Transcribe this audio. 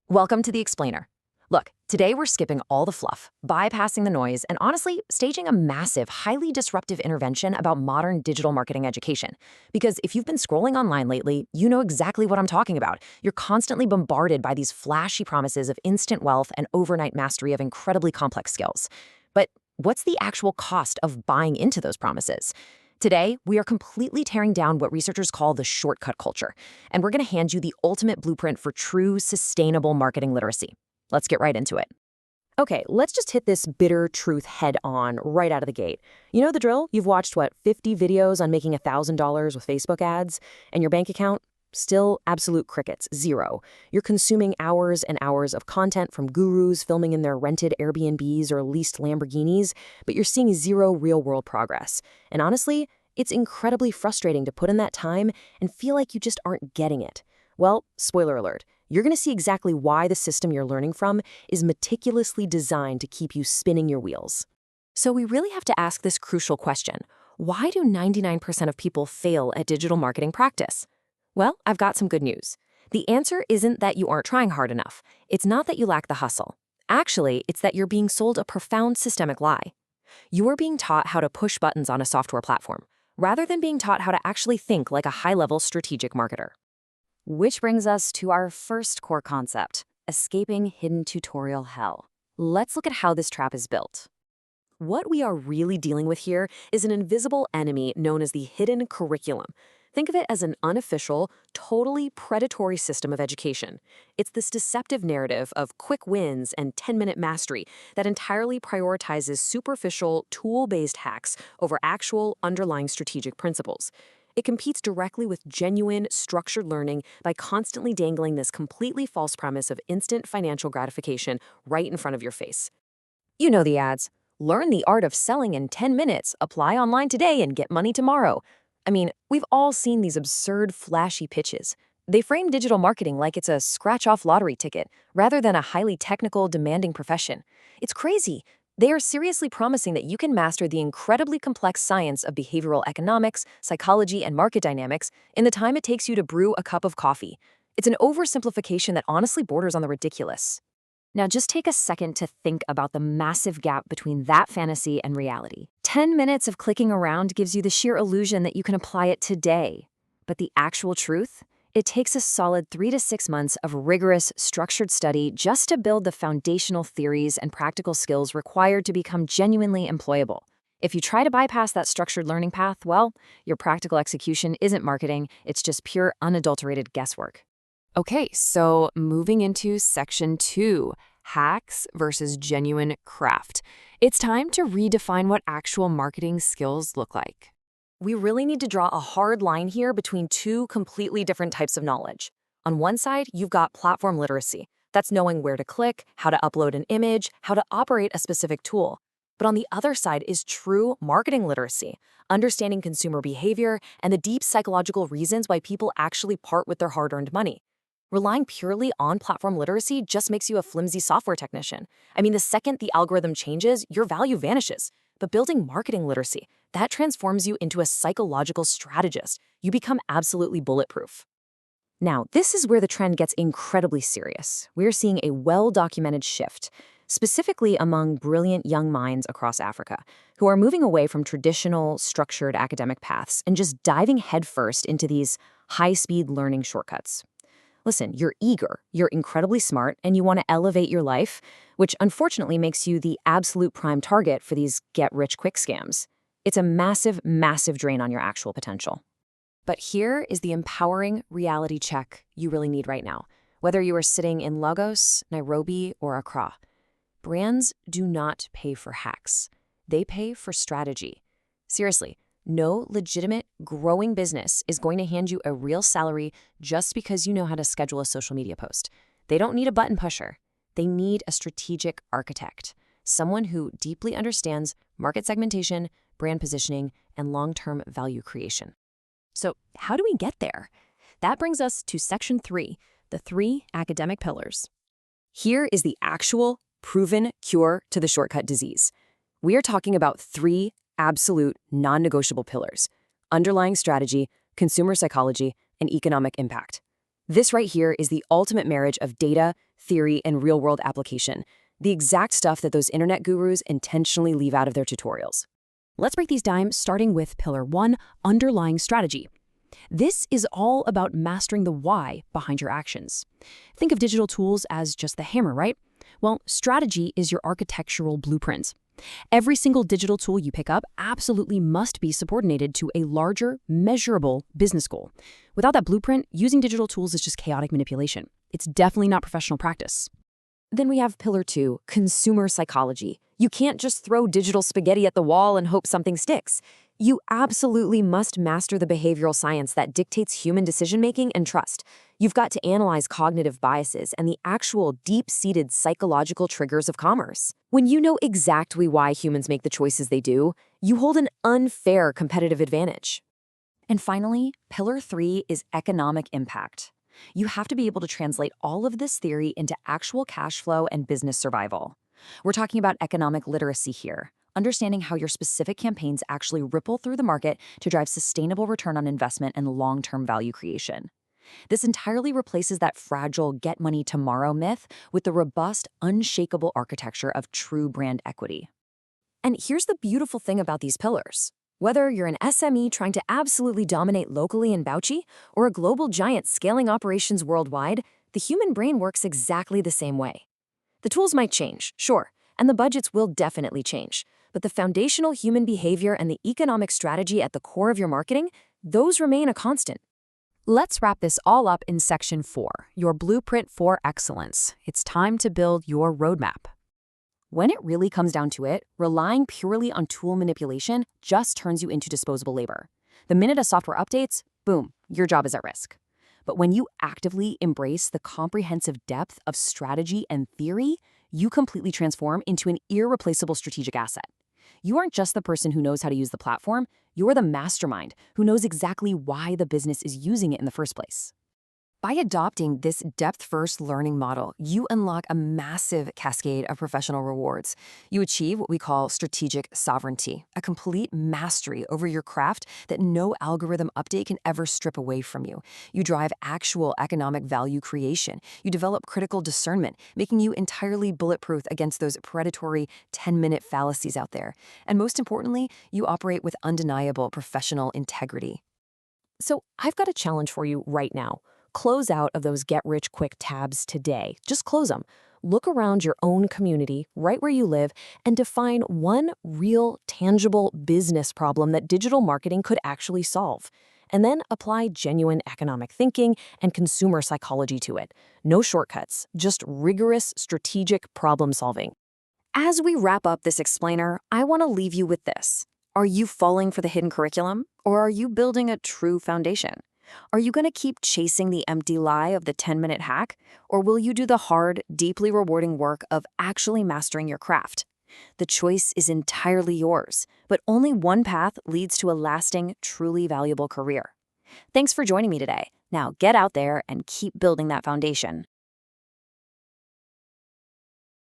Welcome to The Explainer. Look, today we're skipping all the fluff, bypassing the noise, and honestly, staging a massive, highly disruptive intervention about modern digital marketing education. Because if you've been scrolling online lately, you know exactly what I'm talking about. You're constantly bombarded by these flashy promises of instant wealth and overnight mastery of incredibly complex skills. But what's the actual cost of buying into those promises? Today, we are completely tearing down what researchers call the shortcut culture, and we're going to hand you the ultimate blueprint for true, sustainable marketing literacy. Let's get right into it. Okay, let's just hit this bitter truth head on right out of the gate. You know the drill? You've watched, 50 videos on making $1,000 with Facebook ads, and your bank account? Still absolute crickets, zero. You're consuming hours and hours of content from gurus filming in their rented Airbnbs or leased Lamborghinis, but you're seeing zero real-world progress. And honestly, it's incredibly frustrating to put in that time and feel like you just aren't getting it. Well, spoiler alert, you're going to see exactly why the system you're learning from is meticulously designed to keep you spinning your wheels. So we really have to ask this crucial question. Why do 99% of people fail at digital marketing practice? Well, I've got some good news. The answer isn't that you aren't trying hard enough. It's not that you lack the hustle. Actually, it's that you're being sold a profound systemic lie. You are being taught how to push buttons on a software platform, rather than being taught how to actually think like a high-level strategic marketer. Which brings us to our first core concept, escaping hidden tutorial hell. Let's look at how this trap is built. What we are really dealing with here is an invisible enemy known as the hidden curriculum. Think of it as an unofficial, totally predatory system of education. It's this deceptive narrative of quick wins and 10-minute mastery that entirely prioritizes superficial, tool-based hacks over actual, underlying strategic principles. It competes directly with genuine, structured learning by constantly dangling this completely false promise of instant financial gratification right in front of your face. You know the ads. Learn the art of selling in 10 minutes, apply online today and get money tomorrow. I mean, we've all seen these absurd, flashy pitches. They frame digital marketing like it's a scratch-off lottery ticket, rather than a highly technical, demanding profession. It's crazy. They are seriously promising that you can master the incredibly complex science of behavioral economics, psychology, and market dynamics in the time it takes you to brew a cup of coffee. It's an oversimplification that honestly borders on the ridiculous. Now just take a second to think about the massive gap between that fantasy and reality. 10 minutes of clicking around gives you the sheer illusion that you can apply it today. But the actual truth? It takes a solid 3 to 6 months of rigorous, structured study just to build the foundational theories and practical skills required to become genuinely employable. If you try to bypass that structured learning path, well, your practical execution isn't marketing, it's just pure, unadulterated guesswork. Okay, so moving into section 2, hacks versus genuine craft. It's time to redefine what actual marketing skills look like. We really need to draw a hard line here between two completely different types of knowledge. On one side, you've got platform literacy. That's knowing where to click, how to upload an image, how to operate a specific tool. But on the other side is true marketing literacy, understanding consumer behavior and the deep psychological reasons why people actually part with their hard-earned money. Relying purely on platform literacy just makes you a flimsy software technician. I mean, the second the algorithm changes, your value vanishes. But building marketing literacy, that transforms you into a psychological strategist. You become absolutely bulletproof. Now, this is where the trend gets incredibly serious. We're seeing a well-documented shift, specifically among brilliant young minds across Africa, who are moving away from traditional, structured academic paths and just diving headfirst into these high-speed learning shortcuts. Listen, you're eager, you're incredibly smart, and you want to elevate your life, which unfortunately makes you the absolute prime target for these get-rich-quick scams. It's a massive, massive drain on your actual potential. But here is the empowering reality check you really need right now, whether you are sitting in Lagos, Nairobi, or Accra. Brands do not pay for hacks. They pay for strategy. Seriously. No legitimate, growing business is going to hand you a real salary just because you know how to schedule a social media post. They don't need a button pusher. They need a strategic architect, someone who deeply understands market segmentation, brand positioning, and long-term value creation. So how do we get there? That brings us to section 3, the 3 academic pillars. Here is the actual, proven cure to the shortcut disease. We are talking about 3 absolute, non-negotiable pillars: underlying strategy, consumer psychology, and economic impact. This right here is the ultimate marriage of data, theory, and real-world application, the exact stuff that those internet gurus intentionally leave out of their tutorials. Let's break these down, starting with Pillar 1, underlying strategy. This is all about mastering the why behind your actions. Think of digital tools as just the hammer, right? Well, strategy is your architectural blueprint. Every single digital tool you pick up absolutely must be subordinated to a larger, measurable business goal. Without that blueprint, using digital tools is just chaotic manipulation. It's definitely not professional practice. Then we have Pillar 2, consumer psychology. You can't just throw digital spaghetti at the wall and hope something sticks. You absolutely must master the behavioral science that dictates human decision-making and trust. You've got to analyze cognitive biases and the actual deep-seated psychological triggers of commerce. When you know exactly why humans make the choices they do, you hold an unfair competitive advantage. And finally, Pillar 3 is economic impact. You have to be able to translate all of this theory into actual cash flow and business survival. We're talking about economic literacy here, understanding how your specific campaigns actually ripple through the market to drive sustainable return on investment and long-term value creation. This entirely replaces that fragile get money tomorrow myth with the robust, unshakable architecture of true brand equity. And here's the beautiful thing about these pillars. Whether you're an SME trying to absolutely dominate locally in Bauchi or a global giant scaling operations worldwide, the human brain works exactly the same way. The tools might change, sure, and the budgets will definitely change, but the foundational human behavior and the economic strategy at the core of your marketing, those remain a constant. Let's wrap this all up in Section 4, your blueprint for excellence. It's time to build your roadmap. When it really comes down to it, relying purely on tool manipulation just turns you into disposable labor. The minute a software updates, boom, your job is at risk. But when you actively embrace the comprehensive depth of strategy and theory, you completely transform into an irreplaceable strategic asset. You aren't just the person who knows how to use the platform, you're the mastermind who knows exactly why the business is using it in the first place. By adopting this depth-first learning model, you unlock a massive cascade of professional rewards. You achieve what we call strategic sovereignty, a complete mastery over your craft that no algorithm update can ever strip away from you. You drive actual economic value creation. You develop critical discernment, making you entirely bulletproof against those predatory 10-minute fallacies out there. And most importantly, you operate with undeniable professional integrity. So I've got a challenge for you right now. Close out of those get-rich-quick tabs today. Just close them. Look around your own community, right where you live, and define one real, tangible business problem that digital marketing could actually solve. And then apply genuine economic thinking and consumer psychology to it. No shortcuts, just rigorous, strategic problem solving. As we wrap up this explainer, I want to leave you with this. Are you falling for the hidden curriculum, or are you building a true foundation? Are you going to keep chasing the empty lie of the 10-minute hack, or will you do the hard, deeply rewarding work of actually mastering your craft? The choice is entirely yours, but only one path leads to a lasting, truly valuable career. Thanks for joining me today. Now get out there and keep building that foundation.